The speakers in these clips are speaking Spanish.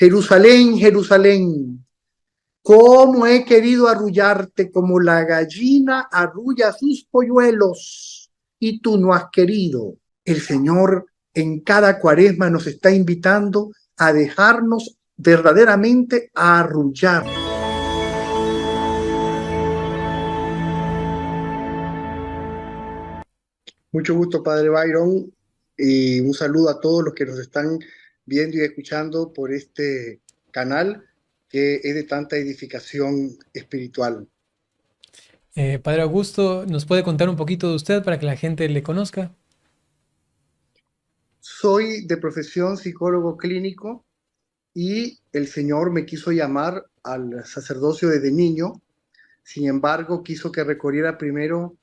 Jerusalén, Jerusalén, cómo he querido arrullarte como la gallina arrulla sus polluelos y tú no has querido. El Señor en cada cuaresma nos está invitando a dejarnos verdaderamente arrullar. Mucho gusto, Padre Byron, y un saludo a todos los que nos están viendo y escuchando por este canal que es de tanta edificación espiritual. Padre Augusto, ¿nos puede contar un poquito de usted para que la gente le conozca? Soy de profesión psicólogo clínico y el Señor me quiso llamar al sacerdocio desde niño. Sin embargo, quiso que recorriera primero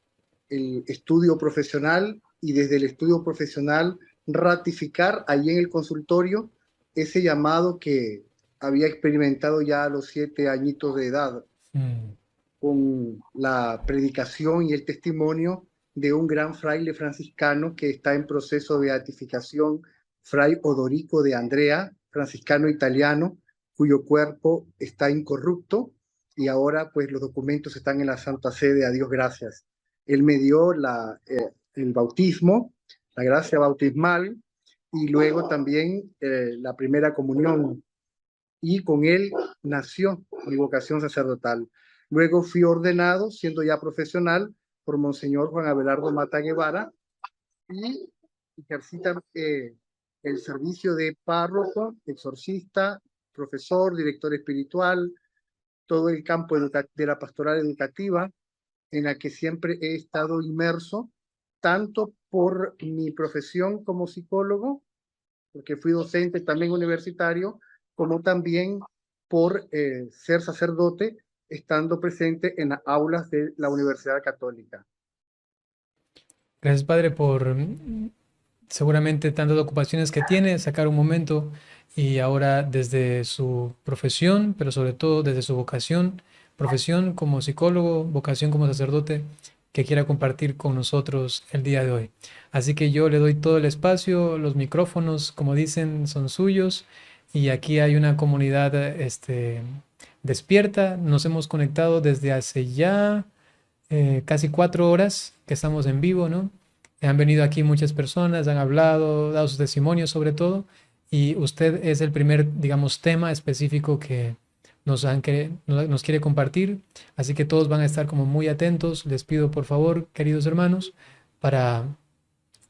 el estudio profesional y desde el estudio profesional ratificar allí en el consultorio ese llamado que había experimentado ya a los 7 añitos de edad Mm, con la predicación y el testimonio de un gran fraile franciscano que está en proceso de beatificación, Fray Odorico de Andrea, franciscano italiano, cuyo cuerpo está incorrupto y ahora pues los documentos están en la Santa Sede, a Dios gracias. Él me dio el bautismo, la gracia bautismal y luego también la primera comunión, y con él nació mi vocación sacerdotal. Luego fui ordenado, siendo ya profesional, por Monseñor Juan Abelardo Mata Guevara y ejercita el servicio de párroco, exorcista, profesor, director espiritual, todo el campo de la pastoral educativa en la que siempre he estado inmerso, tanto por mi profesión como psicólogo, porque fui docente también universitario, como también por ser sacerdote, estando presente en las aulas de la Universidad Católica. Gracias, Padre, por seguramente tantas ocupaciones que tiene, sacar un momento y ahora desde su profesión, pero sobre todo desde su vocación, profesión como psicólogo, vocación como sacerdote, que quiera compartir con nosotros el día de hoy. Así que yo le doy todo el espacio, los micrófonos, como dicen, son suyos y aquí hay una comunidad despierta. Nos hemos conectado desde hace ya casi 4 horas que estamos en vivo, ¿no? Han venido aquí muchas personas, han hablado, dado sus testimonios sobre todo, y usted es el primer, digamos, tema específico que nos quiere compartir, así que todos van a estar como muy atentos. Les pido por favor, queridos hermanos, para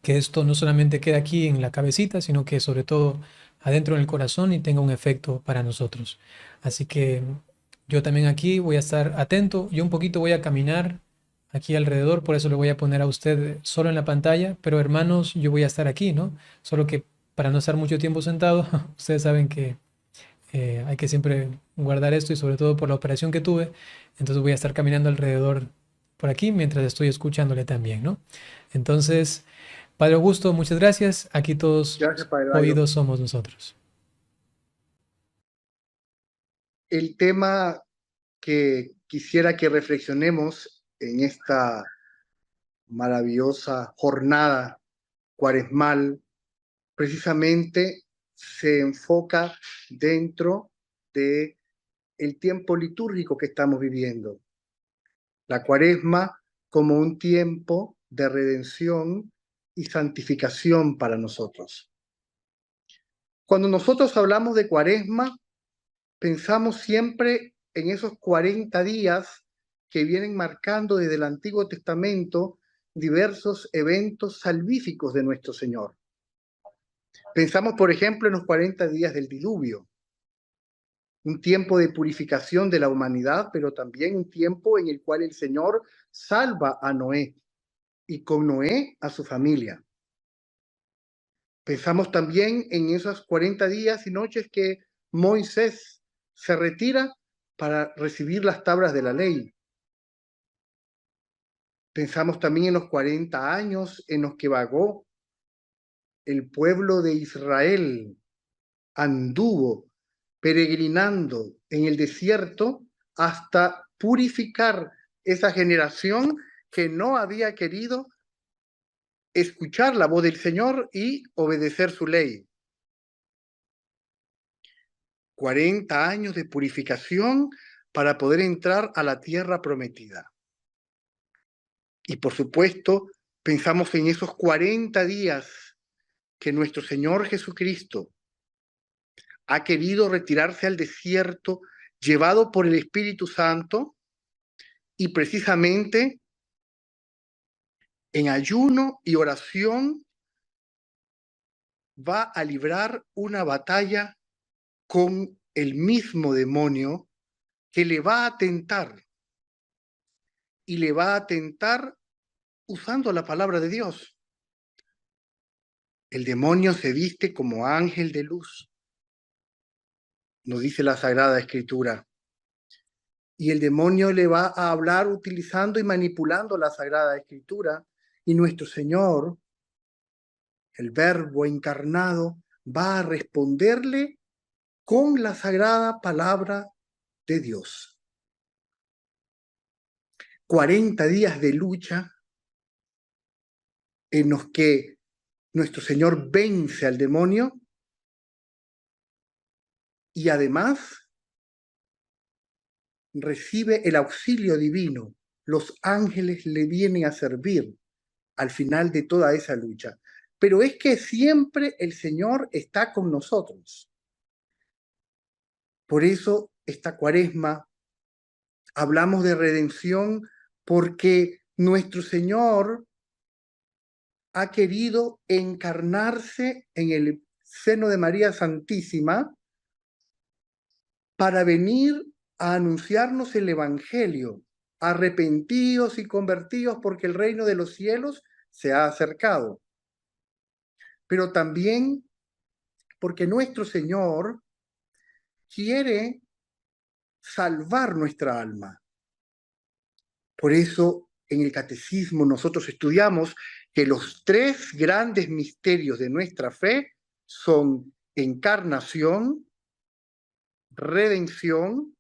que esto no solamente quede aquí en la cabecita, sino que sobre todo adentro en el corazón y tenga un efecto para nosotros. Así que yo también aquí voy a estar atento, yo un poquito voy a caminar aquí alrededor, por eso le voy a poner a usted solo en la pantalla, pero hermanos, yo voy a estar aquí, ¿no? Solo que para no estar mucho tiempo sentado, ustedes saben que hay que siempre guardar esto y sobre todo por la operación que tuve, entonces voy a estar caminando alrededor por aquí mientras estoy escuchándole también, ¿no? Entonces, Padre Augusto, muchas gracias. Aquí todos Gracias, Padre Byron. oídos somos nosotros. El tema que quisiera que reflexionemos en esta maravillosa jornada cuaresmal precisamente se enfoca dentro de el tiempo litúrgico que estamos viviendo. La cuaresma como un tiempo de redención y santificación para nosotros. Cuando nosotros hablamos de cuaresma, pensamos siempre en esos 40 días que vienen marcando desde el Antiguo Testamento diversos eventos salvíficos de nuestro Señor. Pensamos, por ejemplo, en los 40 días del diluvio, un tiempo de purificación de la humanidad, pero también un tiempo en el cual el Señor salva a Noé y con Noé a su familia. Pensamos también en esos 40 días y noches que Moisés se retira para recibir las tablas de la ley. Pensamos también en los 40 años en los que vagó el pueblo de Israel, anduvo peregrinando en el desierto hasta purificar esa generación que no había querido escuchar la voz del Señor y obedecer su ley. 40 años de purificación para poder entrar a la tierra prometida. Y por supuesto, pensamos en esos 40 días que nuestro Señor Jesucristo ha querido retirarse al desierto, llevado por el Espíritu Santo, y precisamente en ayuno y oración va a librar una batalla con el mismo demonio que le va a tentar, y le va a tentar usando la palabra de Dios. El demonio se viste como ángel de luz, nos dice la Sagrada Escritura. Y el demonio le va a hablar utilizando y manipulando la Sagrada Escritura. Y nuestro Señor, el Verbo encarnado, va a responderle con la sagrada palabra de Dios. 40 días de lucha en los que nuestro Señor vence al demonio y además recibe el auxilio divino. Los ángeles le vienen a servir al final de toda esa lucha. Pero es que siempre el Señor está con nosotros. Por eso esta Cuaresma hablamos de redención, porque nuestro Señor ha querido encarnarse en el seno de María Santísima para venir a anunciarnos el Evangelio. Arrepentidos y convertidos porque el reino de los cielos se ha acercado. Pero también porque nuestro Señor quiere salvar nuestra alma. Por eso en el catecismo nosotros estudiamos que los 3 grandes misterios de nuestra fe son encarnación, redención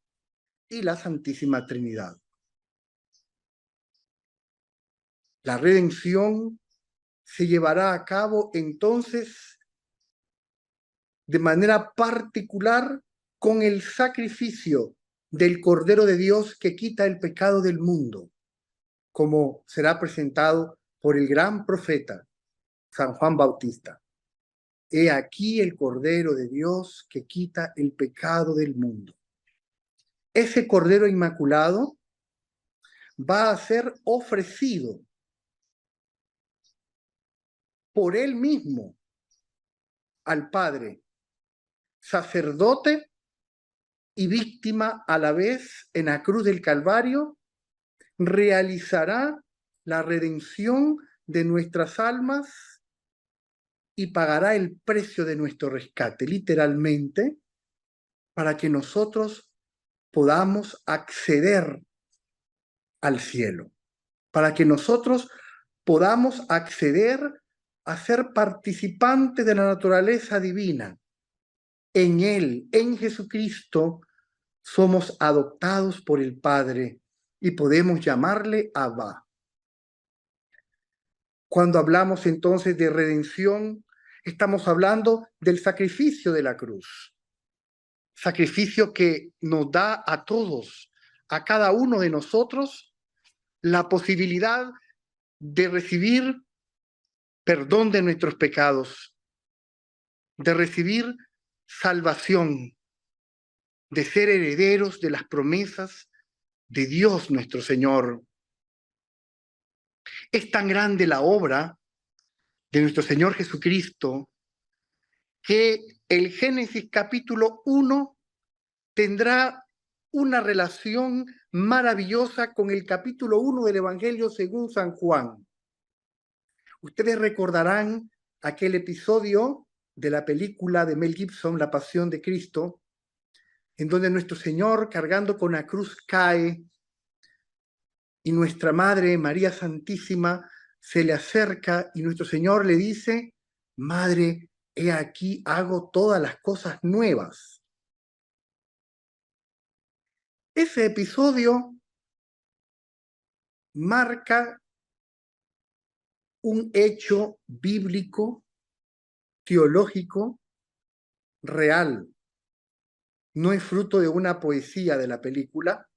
y la Santísima Trinidad. La redención se llevará a cabo entonces de manera particular con el sacrificio del Cordero de Dios que quita el pecado del mundo, como será presentado por el gran profeta San Juan Bautista. He aquí el Cordero de Dios que quita el pecado del mundo. Ese Cordero Inmaculado va a ser ofrecido por él mismo al Padre, sacerdote y víctima a la vez en la cruz del Calvario. Realizará la redención de nuestras almas y pagará el precio de nuestro rescate, literalmente, para que nosotros podamos acceder al cielo, para que nosotros podamos acceder a ser participantes de la naturaleza divina. En Él, en Jesucristo, somos adoptados por el Padre y podemos llamarle Abba. Cuando hablamos entonces de redención, estamos hablando del sacrificio de la cruz. Sacrificio que nos da a todos, a cada uno de nosotros, la posibilidad de recibir perdón de nuestros pecados, de recibir salvación, de ser herederos de las promesas de Dios nuestro Señor. Es tan grande la obra de nuestro Señor Jesucristo que el Génesis capítulo 1 tendrá una relación maravillosa con el capítulo 1 del Evangelio según San Juan. Ustedes recordarán aquel episodio de la película de Mel Gibson, La Pasión de Cristo, en donde nuestro Señor, cargando con la cruz, cae y nuestra Madre María Santísima se le acerca y nuestro Señor le dice: Madre, he aquí, hago todas las cosas nuevas. Ese episodio marca un hecho bíblico, teológico, real. no es fruto de una poesía de la película,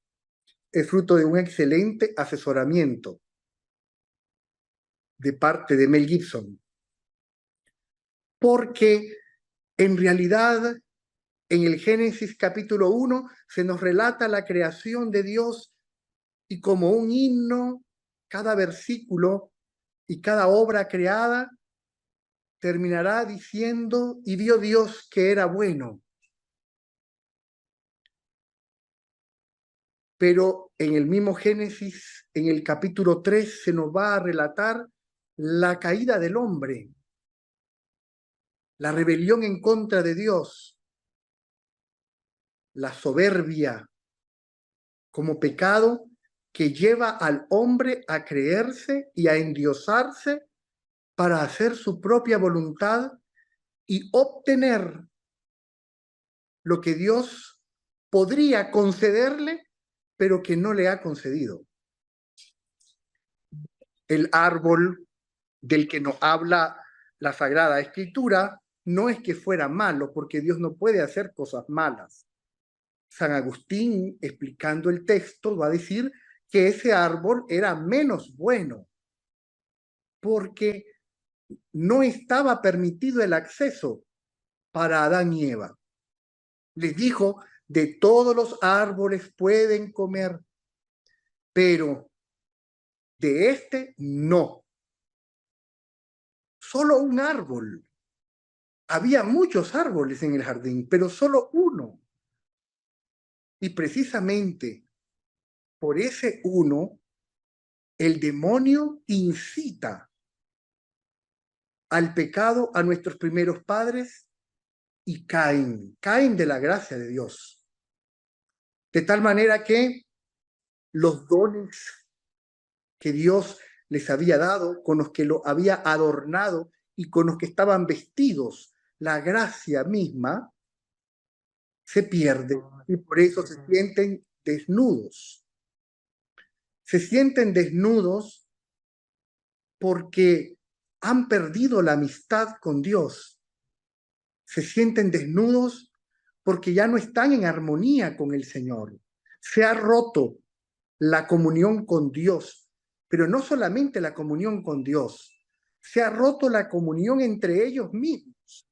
es fruto de un excelente asesoramiento de parte de Mel Gibson, porque en realidad en el Génesis capítulo 1 se nos relata la creación de Dios y como un himno, cada versículo y cada obra creada terminará diciendo, y vio Dios que era bueno. Pero en el mismo Génesis, en el capítulo 3, se nos va a relatar la caída del hombre, la rebelión en contra de Dios, la soberbia como pecado que lleva al hombre a creerse y a endiosarse para hacer su propia voluntad y obtener lo que Dios podría concederle, pero que no le ha concedido. El árbol del que nos habla la Sagrada Escritura no es que fuera malo, porque Dios no puede hacer cosas malas. San Agustín, explicando el texto, va a decir que ese árbol era menos bueno, porque no estaba permitido el acceso para Adán y Eva. Les dijo, de todos los árboles pueden comer, pero de este no. Solo un árbol. Había muchos árboles en el jardín, pero solo uno. Y precisamente por ese uno, el demonio incita al pecado a nuestros primeros padres y caen de la gracia de Dios. De tal manera que los dones que Dios les había dado, con los que lo había adornado y con los que estaban vestidos, la gracia misma, se pierde y por eso se sienten desnudos. Se sienten desnudos porque han perdido la amistad con Dios. Se sienten desnudos porque ya no están en armonía con el Señor. Se ha roto la comunión con Dios, pero no solamente la comunión con Dios, se ha roto la comunión entre ellos mismos.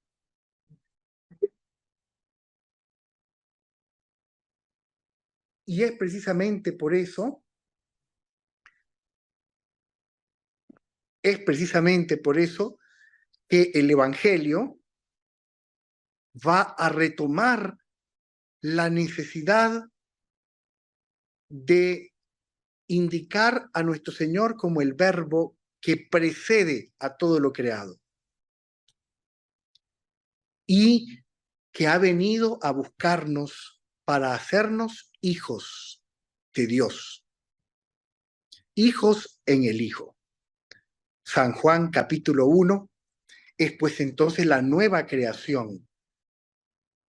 Y es precisamente por eso, que el Evangelio va a retomar la necesidad de indicar a nuestro Señor como el verbo que precede a todo lo creado y que ha venido a buscarnos para hacernos hijos de Dios, hijos en el Hijo. San Juan capítulo 1 es pues entonces la nueva creación.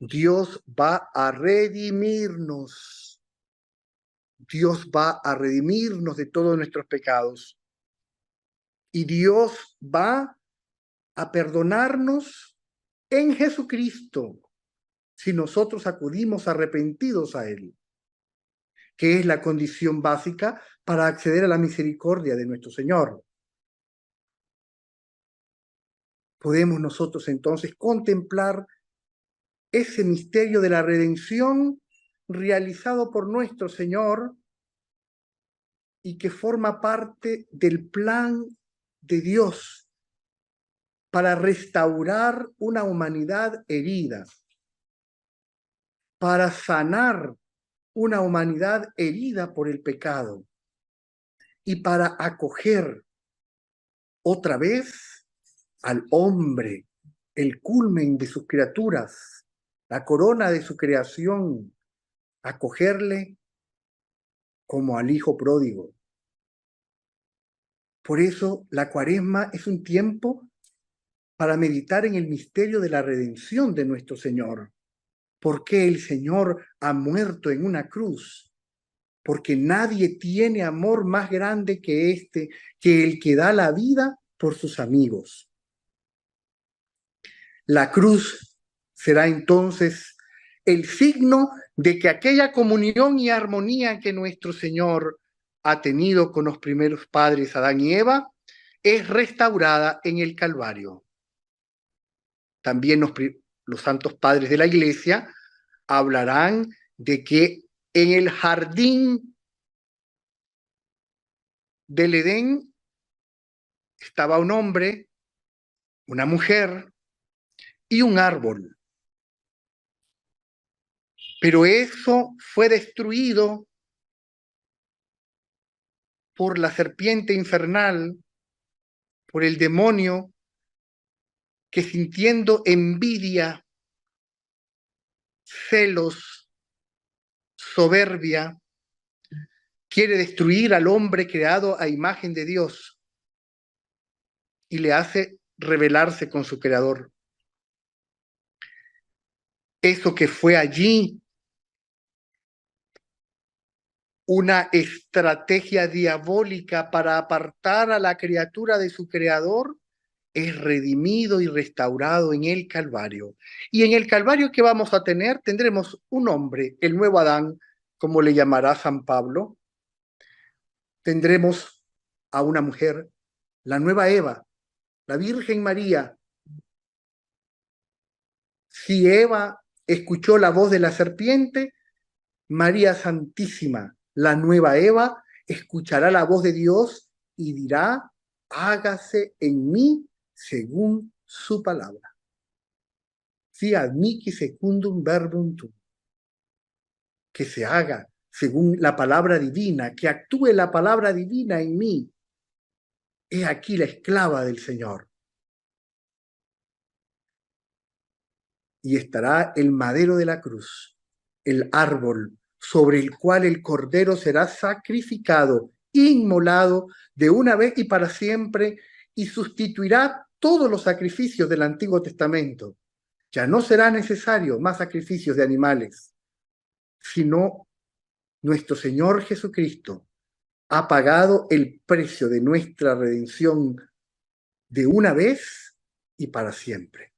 Dios va a redimirnos. Dios va a redimirnos de todos nuestros pecados. Y Dios va a perdonarnos en Jesucristo si nosotros acudimos arrepentidos a Él, que es la condición básica para acceder a la misericordia de nuestro Señor. Podemos nosotros entonces contemplar ese misterio de la redención realizado por nuestro Señor y que forma parte del plan de Dios para restaurar una humanidad herida, para sanar una humanidad herida por el pecado y para acoger otra vez al hombre, el culmen de sus criaturas, la corona de su creación, acogerle como al hijo pródigo. Por eso la Cuaresma es un tiempo para meditar en el misterio de la redención de nuestro Señor. ¿Por qué el Señor ha muerto en una cruz? Porque nadie tiene amor más grande que este, que el que da la vida por sus amigos. La cruz será entonces el signo de que aquella comunión y armonía que nuestro Señor ha tenido con los primeros padres, Adán y Eva, es restaurada en el Calvario. También los santos padres de la Iglesia hablarán de que en el jardín del Edén estaba un hombre, una mujer y un árbol. Pero eso fue destruido por la serpiente infernal, por el demonio, que sintiendo envidia, celos, soberbia, quiere destruir al hombre creado a imagen de Dios y le hace rebelarse con su creador. Eso que fue allí una estrategia diabólica para apartar a la criatura de su creador, es redimido y restaurado en el Calvario. Y en el Calvario que vamos a tener, tendremos un hombre, el nuevo Adán, como le llamará San Pablo. Tendremos a una mujer, la nueva Eva, la Virgen María. Si Eva escuchó la voz de la serpiente, María Santísima, la nueva Eva, escuchará la voz de Dios y dirá: hágase en mí según su palabra. Fiat mihi secundum verbum tuum. Que se haga según la palabra divina, que actúe la palabra divina en mí. He aquí la esclava del Señor. Y estará el madero de la cruz, el árbol sobre el cual el cordero será sacrificado, inmolado de una vez y para siempre, y sustituirá todos los sacrificios del Antiguo Testamento. Ya no será necesario más sacrificios de animales, sino nuestro Señor Jesucristo ha pagado el precio de nuestra redención de una vez y para siempre.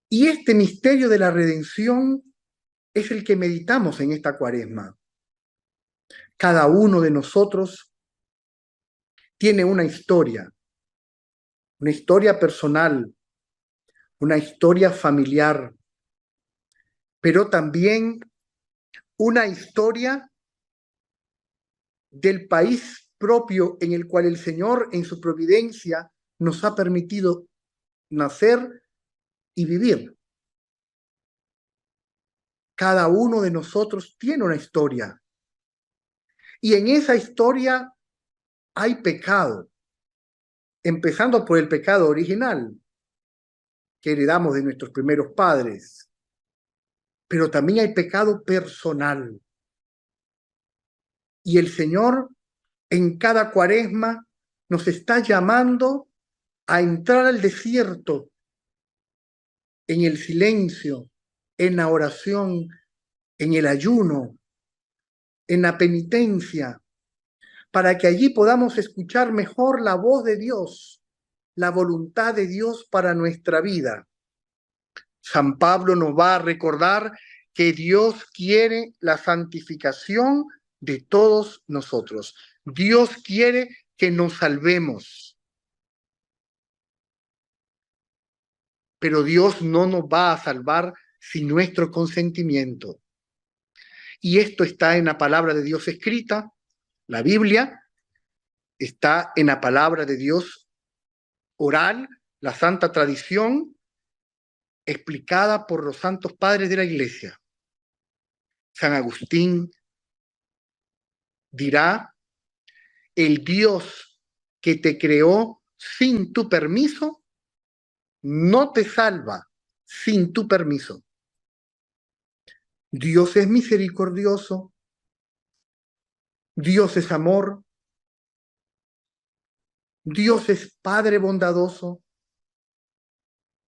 Y este misterio de la redención es el que meditamos en esta Cuaresma. Cada uno de nosotros tiene una historia personal, una historia familiar, pero también una historia del país propio en el cual el Señor, en su providencia, nos ha permitido nacer y vivir. Cada uno de nosotros tiene una historia. Y en esa historia hay pecado, empezando por el pecado original que heredamos de nuestros primeros padres. Pero también hay pecado personal. Y el Señor en cada Cuaresma nos está llamando a entrar al desierto, en el silencio, en la oración, en el ayuno, en la penitencia, para que allí podamos escuchar mejor la voz de Dios, la voluntad de Dios para nuestra vida. San Pablo nos va a recordar que Dios quiere la santificación de todos nosotros. Dios quiere que nos salvemos. Pero Dios no nos va a salvar sin nuestro consentimiento. Y esto está en la palabra de Dios escrita, la Biblia, está en la palabra de Dios oral, la santa tradición, explicada por los santos padres de la Iglesia. San Agustín dirá: el Dios que te creó sin tu permiso, no te salva sin tu permiso. Dios es misericordioso, Dios es amor, Dios es Padre bondadoso,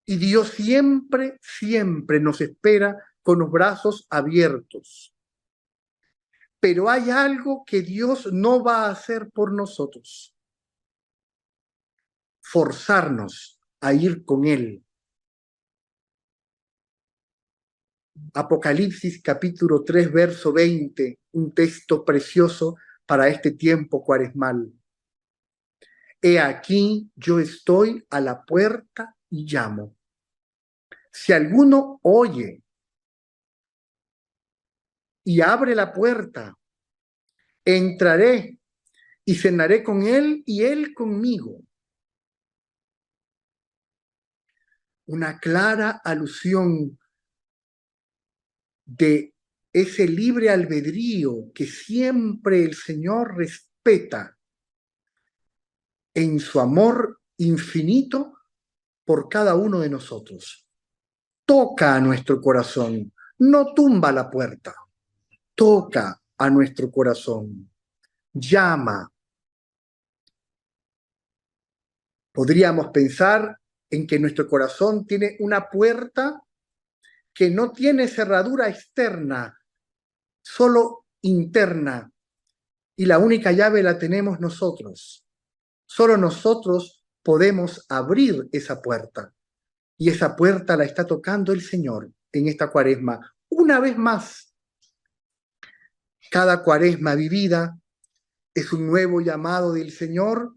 y Dios siempre, siempre nos espera con los brazos abiertos. Pero hay algo que Dios no va a hacer por nosotros: forzarnos a ir con Él. Apocalipsis capítulo 3, verso 20, un texto precioso para este tiempo cuaresmal. He aquí, yo estoy a la puerta y llamo. Si alguno oye y abre la puerta, entraré y cenaré con él y él conmigo. Una clara alusión de ese libre albedrío que siempre el Señor respeta en su amor infinito por cada uno de nosotros. Toca a nuestro corazón, no tumba la puerta, toca a nuestro corazón, llama. Podríamos pensar en que nuestro corazón tiene una puerta que no tiene cerradura externa, solo interna, y la única llave la tenemos nosotros. Solo nosotros podemos abrir esa puerta, y esa puerta la está tocando el Señor en esta cuaresma. Una vez más, cada cuaresma vivida es un nuevo llamado del Señor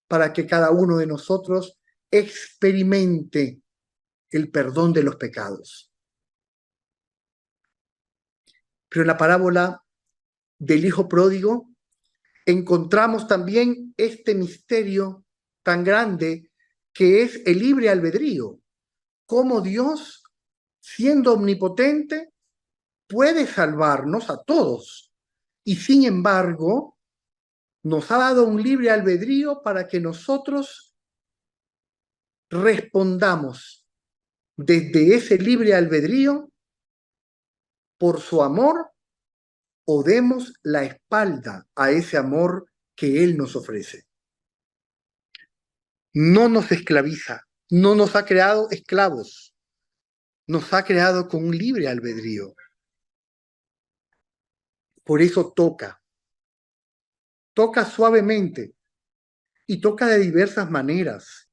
para que cada uno de nosotros experimente el perdón de los pecados. Pero en la parábola del Hijo Pródigo encontramos también este misterio tan grande que es el libre albedrío. Cómo Dios, siendo omnipotente, puede salvarnos a todos y sin embargo nos ha dado un libre albedrío para que nosotros respondamos desde ese libre albedrío por su amor o demos la espalda a ese amor que Él nos ofrece. No nos esclaviza, no nos ha creado esclavos, nos ha creado con un libre albedrío. Por eso toca suavemente y toca de diversas maneras.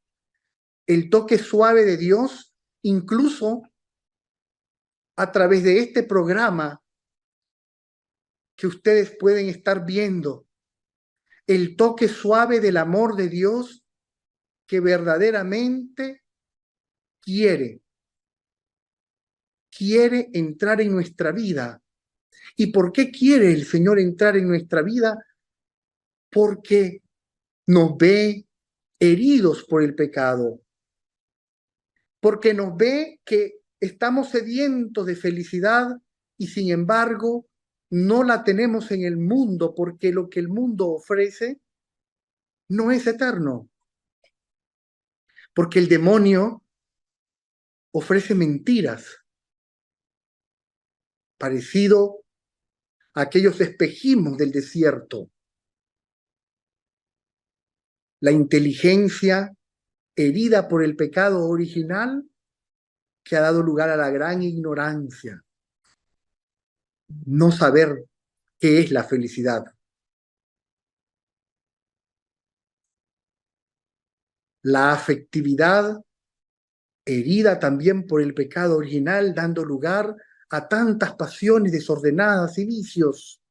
El toque suave de Dios, incluso a través de este programa que ustedes pueden estar viendo, el toque suave del amor de Dios que verdaderamente quiere entrar en nuestra vida. ¿Y por qué quiere el Señor entrar en nuestra vida? Porque nos ve heridos por el pecado, porque nos ve que estamos sedientos de felicidad y sin embargo no la tenemos en el mundo, porque lo que el mundo ofrece no es eterno, porque el demonio ofrece mentiras, parecido a aquellos espejismos del desierto. La inteligencia herida por el pecado original que ha dado lugar a la gran ignorancia, no saber qué es la felicidad. La afectividad herida también por el pecado original, dando lugar a tantas pasiones desordenadas y vicios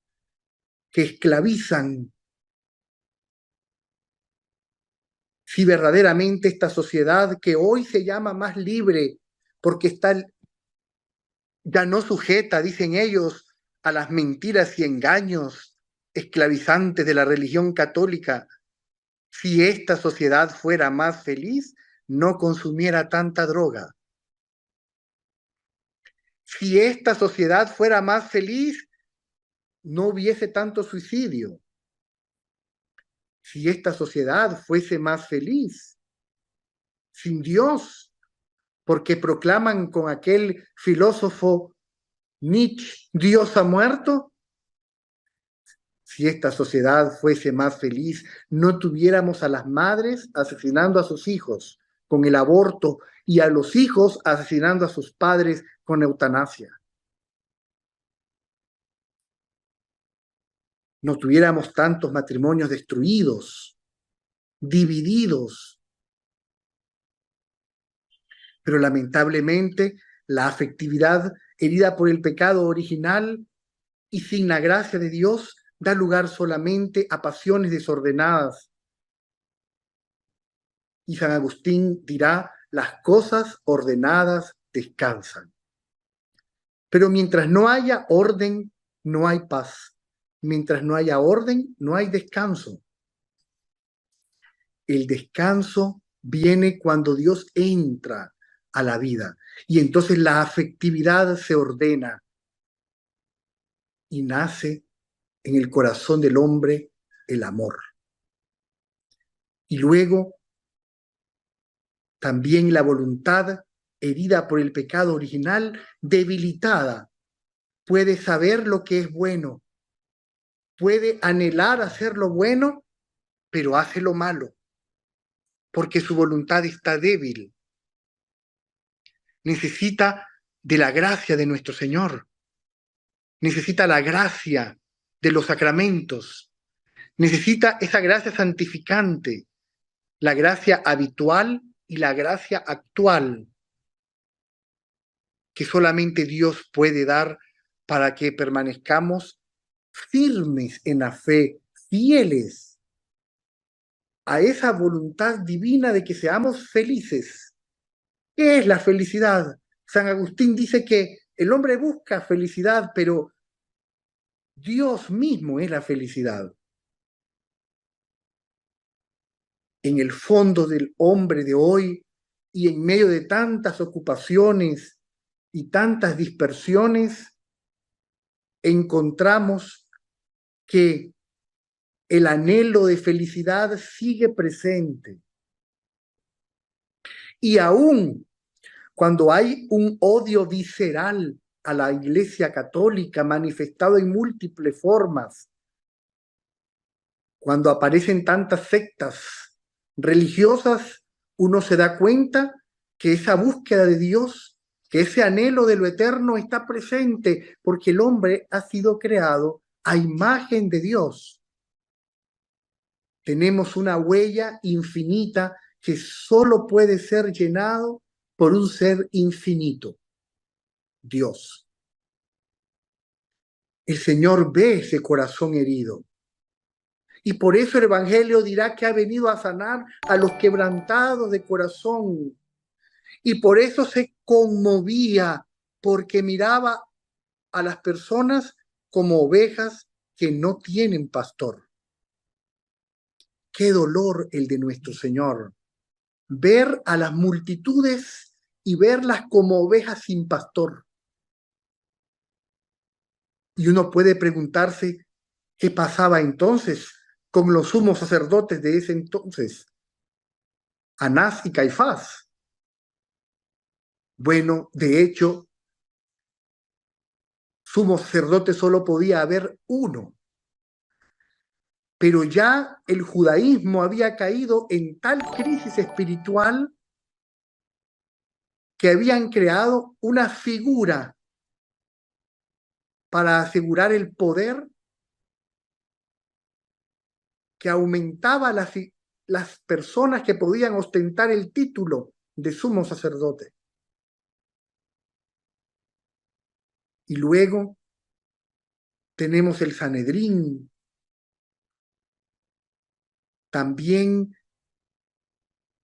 que esclavizan. Si verdaderamente esta sociedad que hoy se llama más libre, porque está ya no sujeta, dicen ellos, a las mentiras y engaños esclavizantes de la religión católica, si esta sociedad fuera más feliz, no consumiera tanta droga. Si esta sociedad fuera más feliz, no hubiese tanto suicidio. Si esta sociedad fuese más feliz, sin Dios, porque proclaman con aquel filósofo Nietzsche, Dios ha muerto. Si esta sociedad fuese más feliz, no tuviéramos a las madres asesinando a sus hijos con el aborto y a los hijos asesinando a sus padres con eutanasia. No tuviéramos tantos matrimonios destruidos, divididos. Pero lamentablemente la afectividad herida por el pecado original y sin la gracia de Dios, da lugar solamente a pasiones desordenadas. Y San Agustín dirá, las cosas ordenadas descansan. Pero mientras no haya orden, no hay paz. Mientras no haya orden, no hay descanso. El descanso viene cuando Dios entra a la vida y entonces la afectividad se ordena y nace en el corazón del hombre el amor. Y luego también la voluntad, herida por el pecado original, debilitada, puede saber lo que es bueno, puede anhelar hacer lo bueno, pero hace lo malo, porque su voluntad está débil. Necesita de la gracia de nuestro Señor, necesita la gracia de los sacramentos, necesita esa gracia santificante, la gracia habitual y la gracia actual, que solamente Dios puede dar para que permanezcamos firmes en la fe, fieles a esa voluntad divina de que seamos felices. ¿Qué es la felicidad? San Agustín dice que el hombre busca felicidad, pero Dios mismo es la felicidad. En el fondo del hombre de hoy y en medio de tantas ocupaciones y tantas dispersiones, encontramos que el anhelo de felicidad sigue presente. Y aún cuando hay un odio visceral a la Iglesia Católica manifestado en múltiples formas, cuando aparecen tantas sectas religiosas, uno se da cuenta que esa búsqueda de Dios, que ese anhelo de lo eterno está presente porque el hombre ha sido creado a imagen de Dios. Tenemos una huella infinita que solo puede ser llenado por un ser infinito, Dios. El Señor ve ese corazón herido. Y por eso el Evangelio dirá que ha venido a sanar a los quebrantados de corazón. Y por eso se conmovía, porque miraba a las personas como ovejas que no tienen pastor. Qué dolor el de nuestro Señor. Ver a las multitudes y verlas como ovejas sin pastor. Y uno puede preguntarse qué pasaba entonces con los sumos sacerdotes de ese entonces, Anás y Caifás. Bueno, de hecho, sumo sacerdote solo podía haber uno, pero ya el judaísmo había caído en tal crisis espiritual que habían creado una figura para asegurar el poder que aumentaba las personas que podían ostentar el título de sumo sacerdote. Y luego tenemos el Sanedrín, también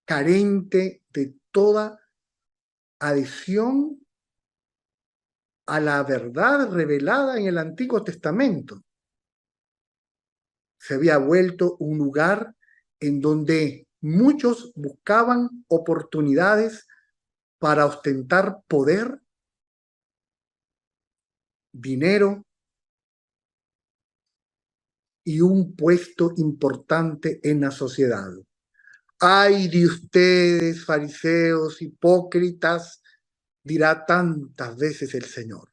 carente de toda adhesión a la verdad revelada en el Antiguo Testamento. Se había vuelto un lugar en donde muchos buscaban oportunidades para ostentar poder, dinero y un puesto importante en la sociedad. ¡Ay de ustedes, fariseos, hipócritas!, dirá tantas veces el Señor.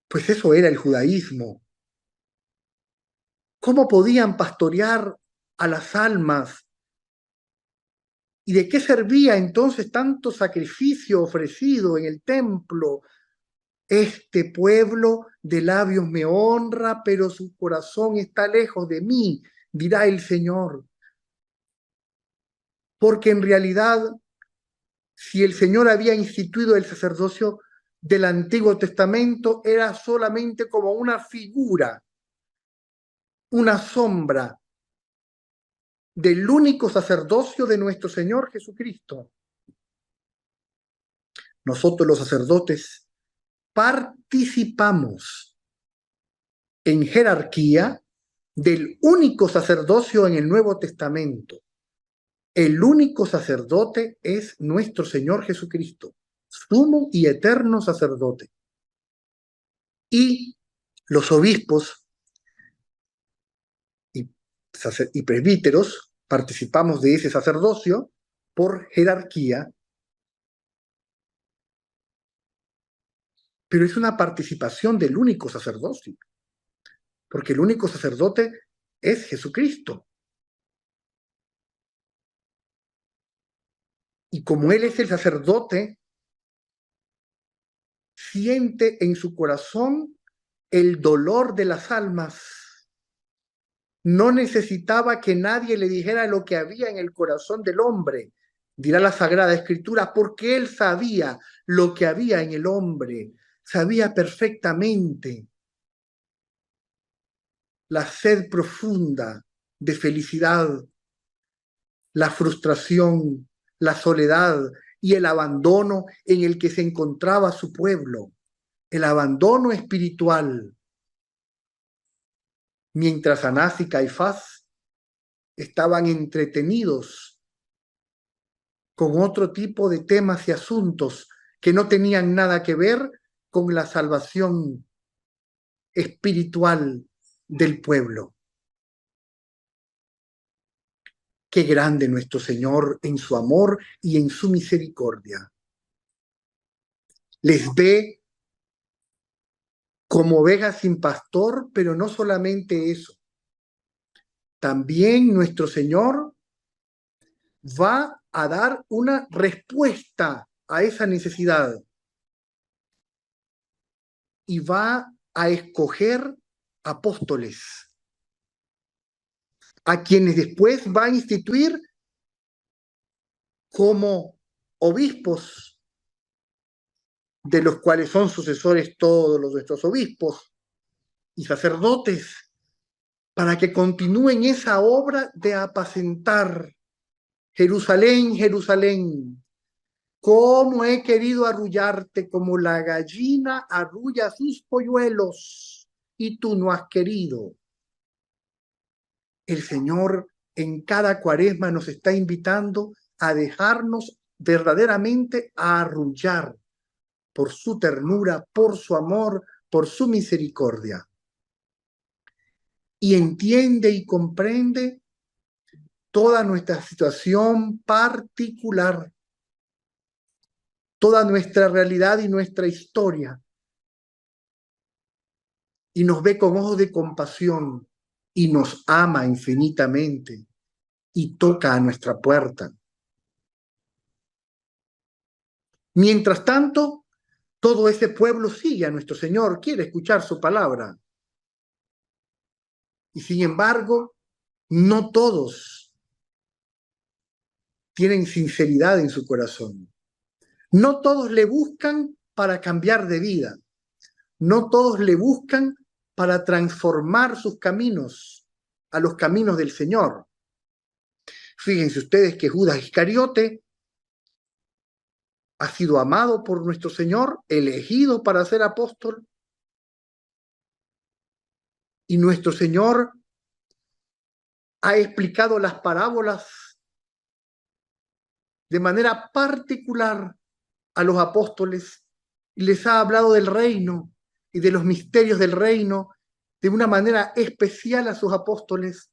Pues eso era el judaísmo. ¿Cómo podían pastorear a las almas? ¿Y de qué servía entonces tanto sacrificio ofrecido en el templo? Este pueblo de labios me honra, pero su corazón está lejos de mí, dirá el Señor. Porque en realidad si el Señor había instituido el sacerdocio del Antiguo Testamento, era solamente como una figura, una sombra del único sacerdocio de nuestro Señor Jesucristo. Nosotros los sacerdotes participamos en jerarquía del único sacerdocio en el Nuevo Testamento. El único sacerdote es nuestro Señor Jesucristo, sumo y eterno sacerdote. Y los obispos y presbíteros participamos de ese sacerdocio por jerarquía, pero es una participación del único sacerdocio, porque el único sacerdote es Jesucristo. Y como Él es el sacerdote, siente en su corazón el dolor de las almas. No necesitaba que nadie le dijera lo que había en el corazón del hombre, dirá la Sagrada Escritura, porque Él sabía lo que había en el hombre, sabía perfectamente la sed profunda de felicidad, la frustración, la soledad y el abandono en el que se encontraba su pueblo, el abandono espiritual. Mientras Anás y Caifás estaban entretenidos con otro tipo de temas y asuntos que no tenían nada que ver con la salvación espiritual del pueblo. Qué grande nuestro Señor en su amor y en su misericordia. Les ve como ovejas sin pastor, pero no solamente eso. También nuestro Señor va a dar una respuesta a esa necesidad y va a escoger apóstoles, a quienes después va a instituir como obispos, de los cuales son sucesores todos los nuestros obispos y sacerdotes, para que continúen esa obra de apacentar. Jerusalén, Jerusalén, cómo he querido arrullarte como la gallina arrulla sus polluelos, y tú no has querido. El Señor en cada cuaresma nos está invitando a dejarnos verdaderamente arrullar por su ternura, por su amor, por su misericordia. Y entiende y comprende toda nuestra situación particular, toda nuestra realidad y nuestra historia. Y nos ve con ojos de compasión y nos ama infinitamente y toca a nuestra puerta. Mientras tanto, todo ese pueblo sigue a nuestro Señor, quiere escuchar su palabra. Y sin embargo, no todos tienen sinceridad en su corazón. No todos le buscan para cambiar de vida. No todos le buscan para transformar sus caminos a los caminos del Señor. Fíjense ustedes que Judas Iscariote ha sido amado por nuestro Señor, elegido para ser apóstol, y nuestro Señor ha explicado las parábolas de manera particular a los apóstoles y les ha hablado del reino y de los misterios del reino de una manera especial a sus apóstoles,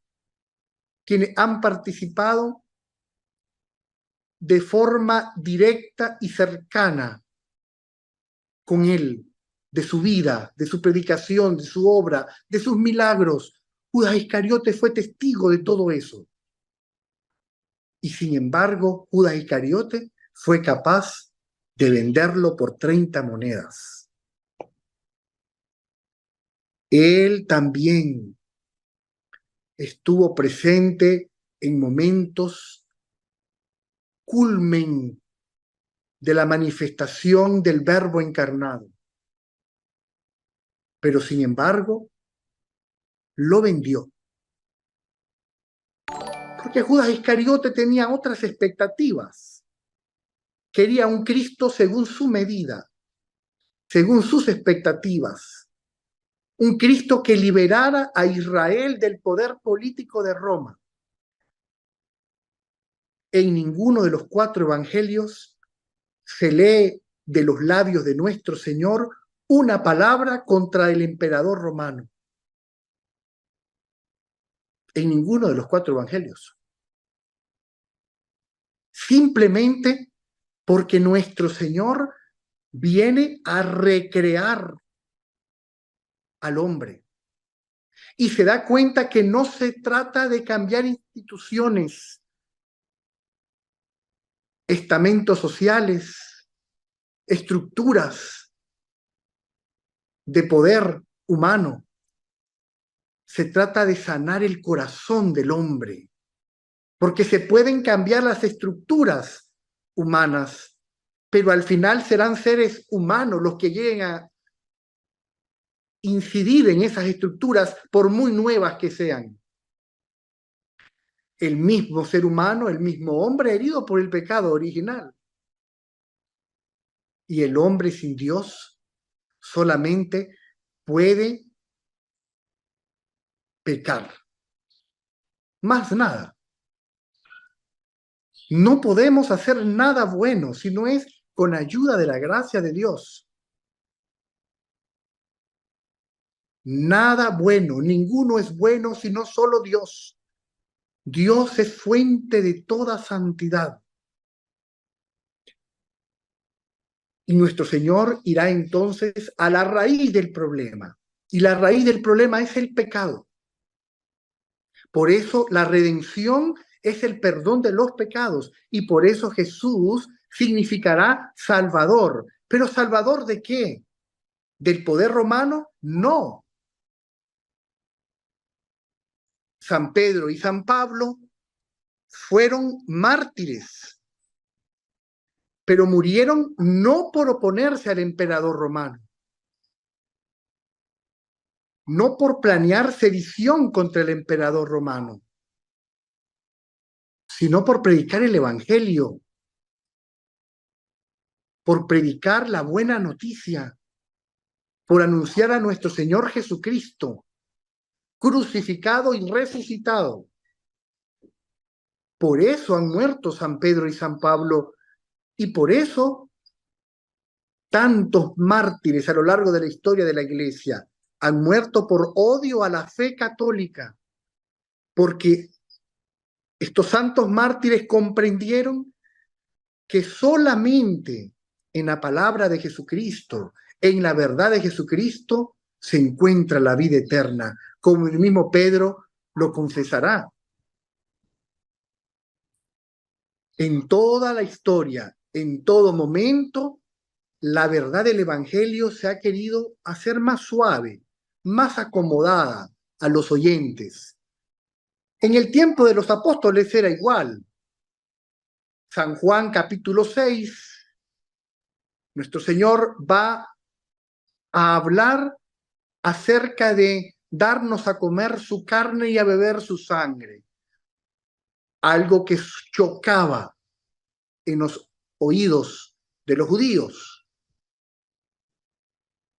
quienes han participado de forma directa y cercana con él, de su vida, de su predicación, de su obra, de sus milagros. Judas Iscariote fue testigo de todo eso. Y sin embargo, Judas Iscariote fue capaz de venderlo por 30 monedas. Él también estuvo presente en momentos culmen de la manifestación del Verbo encarnado. Pero sin embargo, lo vendió. Porque Judas Iscariote tenía otras expectativas. Quería un Cristo según su medida, según sus expectativas. Un Cristo que liberara a Israel del poder político de Roma. En ninguno de los 4 evangelios se lee de los labios de nuestro Señor una palabra contra el emperador romano. En ninguno de los 4 evangelios. Simplemente porque nuestro Señor viene a recrear al hombre. Y se da cuenta que no se trata de cambiar instituciones, estamentos sociales, estructuras de poder humano. Se trata de sanar el corazón del hombre, porque se pueden cambiar las estructuras humanas, pero al final serán seres humanos los que lleguen a incidir en esas estructuras, por muy nuevas que sean. El mismo ser humano, el mismo hombre herido por el pecado original. Y el hombre sin Dios solamente puede pecar. Más nada. No podemos hacer nada bueno si no es con ayuda de la gracia de Dios. Nada bueno, ninguno es bueno sino solo Dios. Dios es fuente de toda santidad. Y nuestro Señor irá entonces a la raíz del problema. Y la raíz del problema es el pecado. Por eso la redención es el perdón de los pecados. Y por eso Jesús significará Salvador. ¿Pero Salvador de qué? ¿Del poder romano? No. San Pedro y San Pablo fueron mártires, pero murieron no por oponerse al emperador romano, no por planear sedición contra el emperador romano, sino por predicar el evangelio, por predicar la buena noticia, por anunciar a nuestro Señor Jesucristo, crucificado y resucitado. Por eso han muerto San Pedro y San Pablo, y por eso tantos mártires a lo largo de la historia de la Iglesia han muerto por odio a la fe católica, porque estos santos mártires comprendieron que solamente en la palabra de Jesucristo, en la verdad de Jesucristo, se encuentra la vida eterna, como el mismo Pedro lo confesará. En toda la historia, en todo momento, la verdad del Evangelio se ha querido hacer más suave, más acomodada a los oyentes. En el tiempo de los apóstoles era igual. San Juan capítulo 6, nuestro Señor va a hablar acerca de darnos a comer su carne y a beber su sangre. Algo que chocaba en los oídos de los judíos.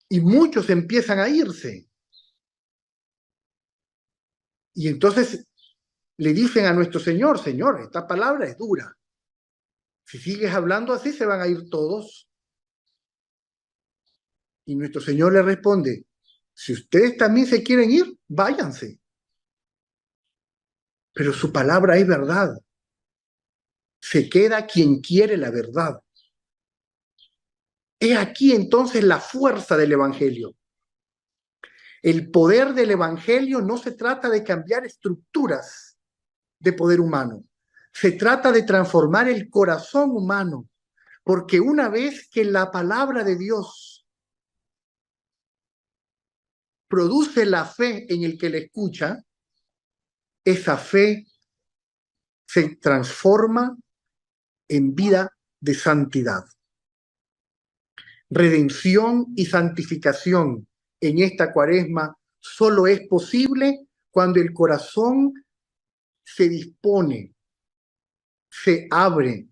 Y muchos empiezan a irse. Y entonces le dicen a nuestro Señor, Señor, esta palabra es dura. Si sigues hablando así, se van a ir todos. Y nuestro Señor le responde, si ustedes también se quieren ir, váyanse. Pero su palabra es verdad. Se queda quien quiere la verdad. He aquí entonces la fuerza del Evangelio. El poder del Evangelio no se trata de cambiar estructuras de poder humano. Se trata de transformar el corazón humano. Porque una vez que la palabra de Dios produce la fe en el que le escucha, esa fe se transforma en vida de santidad. Redención y santificación en esta Cuaresma solo es posible cuando el corazón se dispone, se abre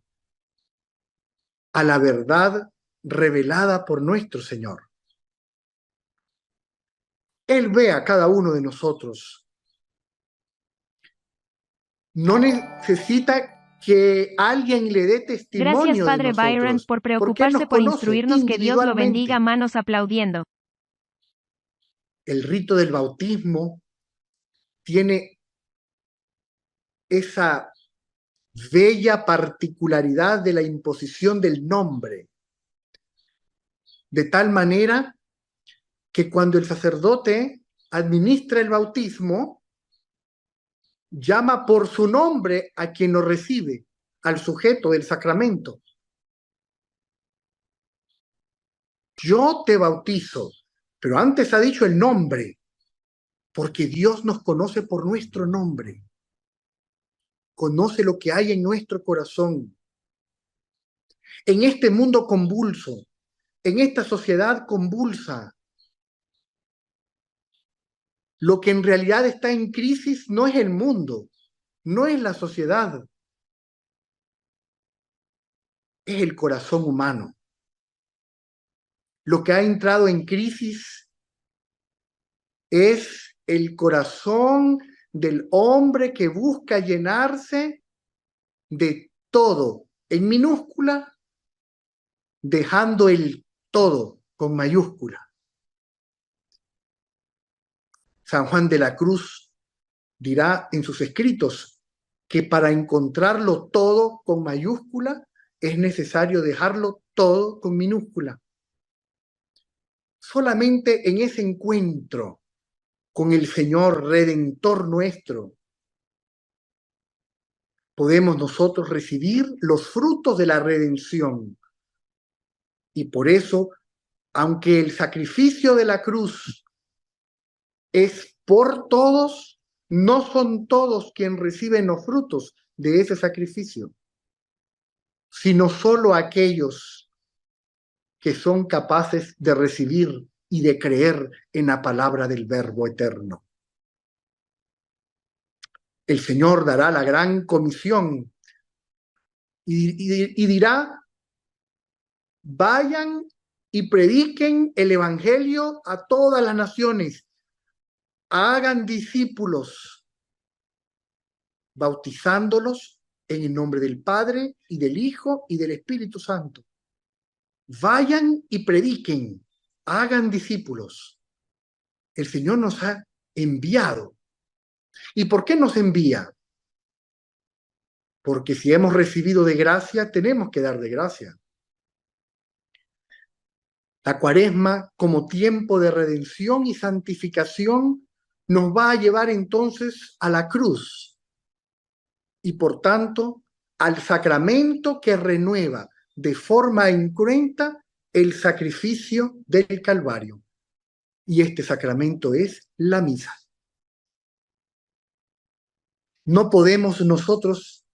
a la verdad revelada por nuestro Señor. Él ve a cada uno de nosotros. No necesita que alguien le dé Gracias, testimonio de Padre Byron, nosotros, por porque Él preocuparse nos por conoce instruirnos. Que Dios lo bendiga. individualmente. Manos aplaudiendo. El rito del bautismo tiene esa bella particularidad de la imposición del nombre, de tal manera que cuando el sacerdote administra el bautismo, llama por su nombre a quien lo recibe, al sujeto del sacramento. Yo te bautizo, pero antes ha dicho el nombre, porque Dios nos conoce por nuestro nombre. Conoce lo que hay en nuestro corazón. En este mundo convulso, en esta sociedad convulsa, lo que en realidad está en crisis no es el mundo, no es la sociedad, es el corazón humano. Lo que ha entrado en crisis es el corazón del hombre que busca llenarse de todo, en minúscula, dejando el todo con mayúscula. San Juan de la Cruz dirá en sus escritos que para encontrarlo todo con mayúscula es necesario dejarlo todo con minúscula. Solamente en ese encuentro con el Señor Redentor nuestro podemos nosotros recibir los frutos de la redención. Y por eso, aunque el sacrificio de la cruz es por todos, no son todos quienes reciben los frutos de ese sacrificio, sino solo aquellos que son capaces de recibir y de creer en la palabra del Verbo eterno. El Señor dará la gran comisión y dirá: vayan y prediquen el Evangelio a todas las naciones, hagan discípulos, bautizándolos en el nombre del Padre y del Hijo y del Espíritu Santo. Vayan y prediquen, hagan discípulos. El Señor nos ha enviado. ¿Y por qué nos envía? Porque si hemos recibido de gracia, tenemos que dar de gracia. La Cuaresma, como tiempo de redención y santificación, nos va a llevar entonces a la cruz y, por tanto, al sacramento que renueva de forma incruenta el sacrificio del Calvario. Y este sacramento es la misa. No podemos nosotros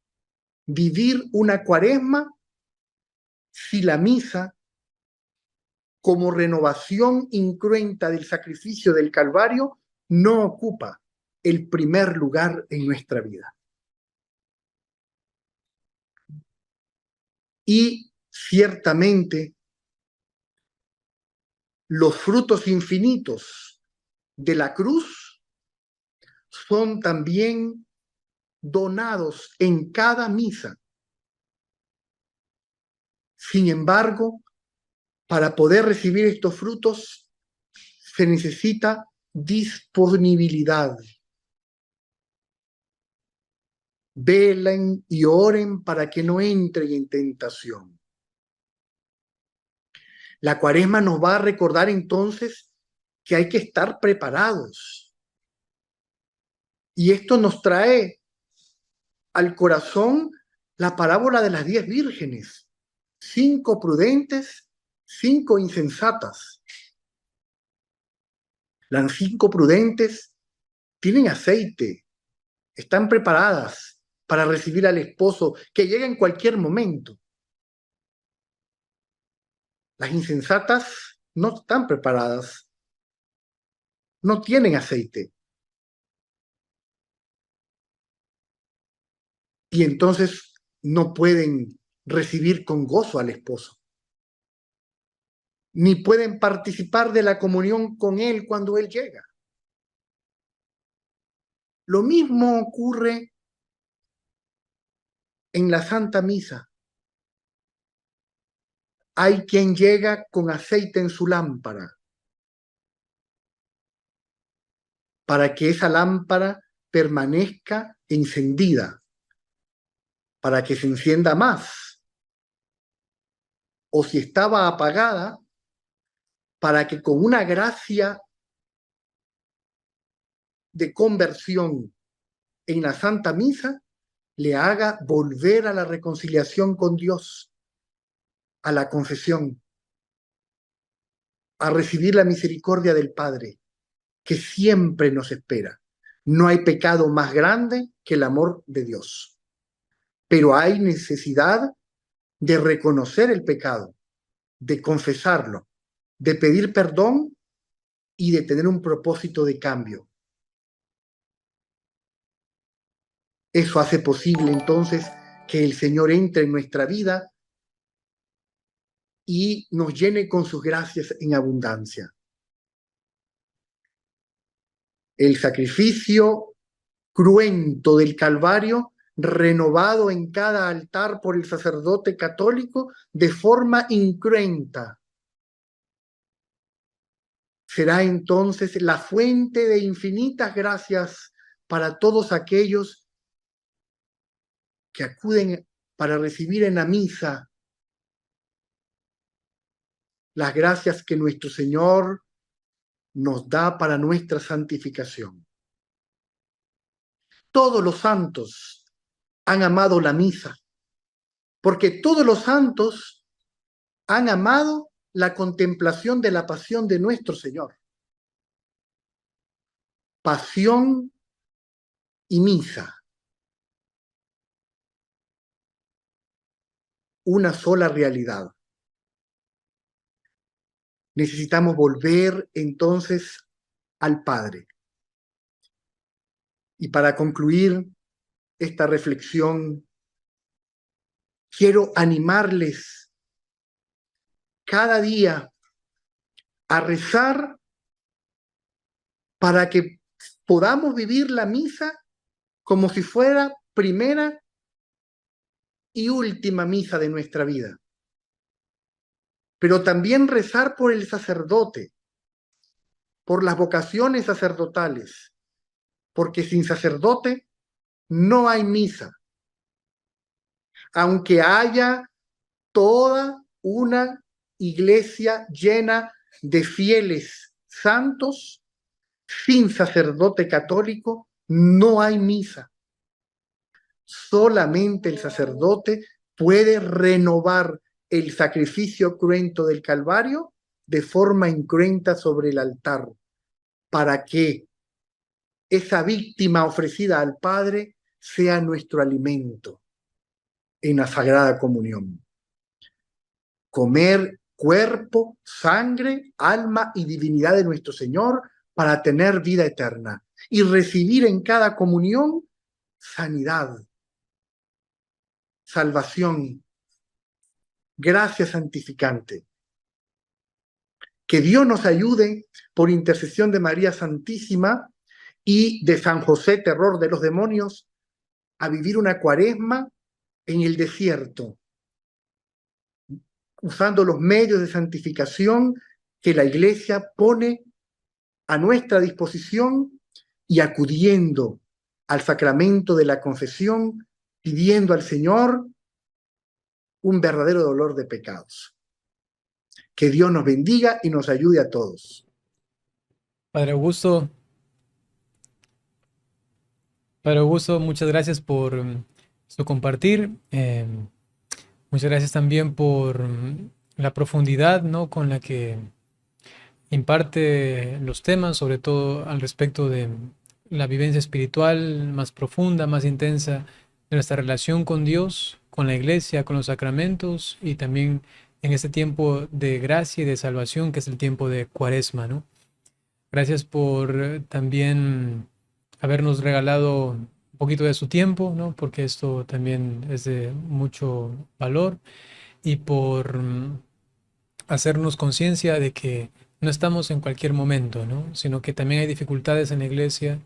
vivir una Cuaresma si la misa, como renovación incruenta del sacrificio del Calvario, no ocupa el primer lugar en nuestra vida. Y ciertamente los frutos infinitos de la cruz son también donados en cada misa. Sin embargo, para poder recibir estos frutos se necesita disponibilidad. Velen y oren para que no entren en tentación. La Cuaresma nos va a recordar entonces que hay que estar preparados. Y esto nos trae al corazón la parábola de las 10 vírgenes, 5 prudentes, 5 insensatas. Las 5 prudentes tienen aceite, están preparadas para recibir al esposo que llega en cualquier momento. Las insensatas no están preparadas, no tienen aceite. Y entonces no pueden recibir con gozo al esposo, ni pueden participar de la comunión con él cuando él llega. Lo mismo ocurre en la Santa Misa. Hay quien llega con aceite en su lámpara para que esa lámpara permanezca encendida, para que se encienda más. O si estaba apagada, para que con una gracia de conversión en la Santa Misa le haga volver a la reconciliación con Dios, a la confesión, a recibir la misericordia del Padre, que siempre nos espera. No hay pecado más grande que el amor de Dios, pero hay necesidad de reconocer el pecado, de confesarlo, de pedir perdón y de tener un propósito de cambio. Eso hace posible entonces que el Señor entre en nuestra vida y nos llene con sus gracias en abundancia. El sacrificio cruento del Calvario, renovado en cada altar por el sacerdote católico de forma incruenta, será entonces la fuente de infinitas gracias para todos aquellos que acuden para recibir en la misa las gracias que nuestro Señor nos da para nuestra santificación. Todos los santos han amado la misa, porque todos los santos han amado la contemplación de la pasión de nuestro Señor. Pasión y misa, una sola realidad. Necesitamos volver entonces al Padre. Y para concluir esta reflexión, quiero animarles cada día a rezar para que podamos vivir la misa como si fuera primera y última misa de nuestra vida. Pero también rezar por el sacerdote, por las vocaciones sacerdotales, porque sin sacerdote no hay misa. Aunque haya toda una iglesia llena de fieles santos, sin sacerdote católico no hay misa. Solamente el sacerdote puede renovar el sacrificio cruento del Calvario de forma incruenta sobre el altar, para que esa víctima ofrecida al Padre sea nuestro alimento en la Sagrada Comunión. Comer cuerpo, sangre, alma y divinidad de nuestro Señor para tener vida eterna y recibir en cada comunión sanidad, salvación, gracia santificante. Que Dios nos ayude por intercesión de María Santísima y de San José, terror de los demonios, a vivir una cuaresma en el desierto, usando los medios de santificación que la Iglesia pone a nuestra disposición y acudiendo al sacramento de la confesión, pidiendo al Señor un verdadero dolor de pecados. Que Dios nos bendiga y nos ayude a todos. Padre Augusto, muchas gracias por su compartir. Muchas gracias también por la profundidad, ¿no?, con la que imparte los temas, sobre todo al respecto de la vivencia espiritual más profunda, más intensa de nuestra relación con Dios, con la Iglesia, con los sacramentos y también en este tiempo de gracia y de salvación que es el tiempo de Cuaresma, ¿no? Gracias por también habernos regalado un poquito de su tiempo, ¿no? Porque esto también es de mucho valor y por hacernos conciencia de que no estamos en cualquier momento, ¿no? Sino que también hay dificultades en la iglesia,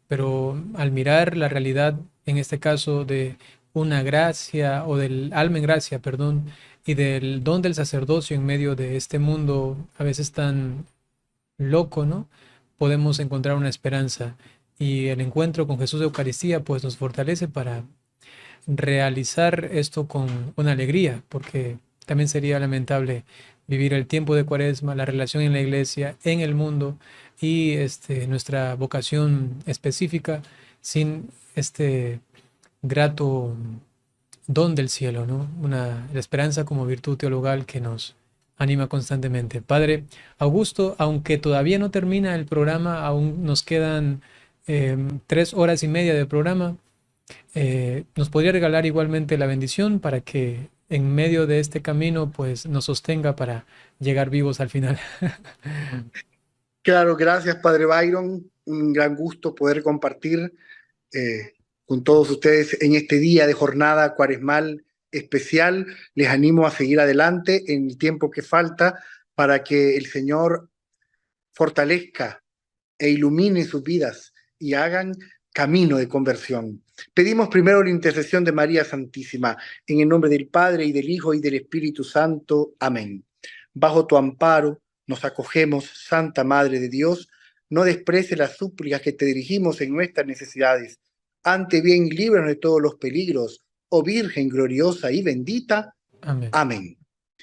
pero al mirar la realidad, en este caso de una gracia o del alma en gracia, perdón, y del don del sacerdocio en medio de este mundo a veces tan loco, ¿no? Podemos encontrar una esperanza y el encuentro con Jesús de Eucaristía pues nos fortalece para realizar esto con una alegría, porque también sería lamentable vivir el tiempo de Cuaresma, la relación en la iglesia, en el mundo y nuestra vocación específica sin este grato don del cielo, ¿no? La esperanza como virtud teologal que nos anima constantemente. Padre Augusto, aunque todavía no termina el programa, aún nos quedan 3 horas y media de programa. ¿Nos podría regalar igualmente la bendición para que en medio de este camino pues nos sostenga para llegar vivos al final? Claro, gracias, Padre Byron. Un gran gusto poder compartir eh, con todos ustedes en este día de jornada cuaresmal especial. Les animo a seguir adelante en el tiempo que falta para que el Señor fortalezca e ilumine sus vidas y hagan camino de conversión. Pedimos primero la intercesión de María Santísima, en el nombre del Padre y del Hijo y del Espíritu Santo. Amén. Bajo tu amparo nos acogemos, Santa Madre de Dios. No desprecies las súplicas que te dirigimos en nuestras necesidades. Ante bien, líbranos de todos los peligros, oh Virgen gloriosa y bendita. Amén. Amén.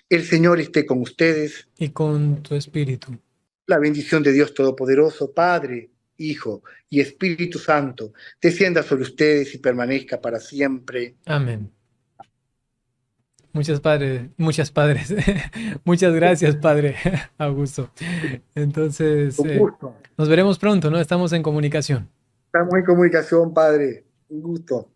El Señor esté con ustedes. Y con tu espíritu. La bendición de Dios Todopoderoso, Padre, Hijo y Espíritu Santo, descienda sobre ustedes y permanezca para siempre. Amén. Muchas padres, muchas gracias, Padre Augusto. Entonces, Con gusto. nos veremos pronto, ¿no? Estamos en comunicación. Estamos en comunicación, Padre. Un gusto.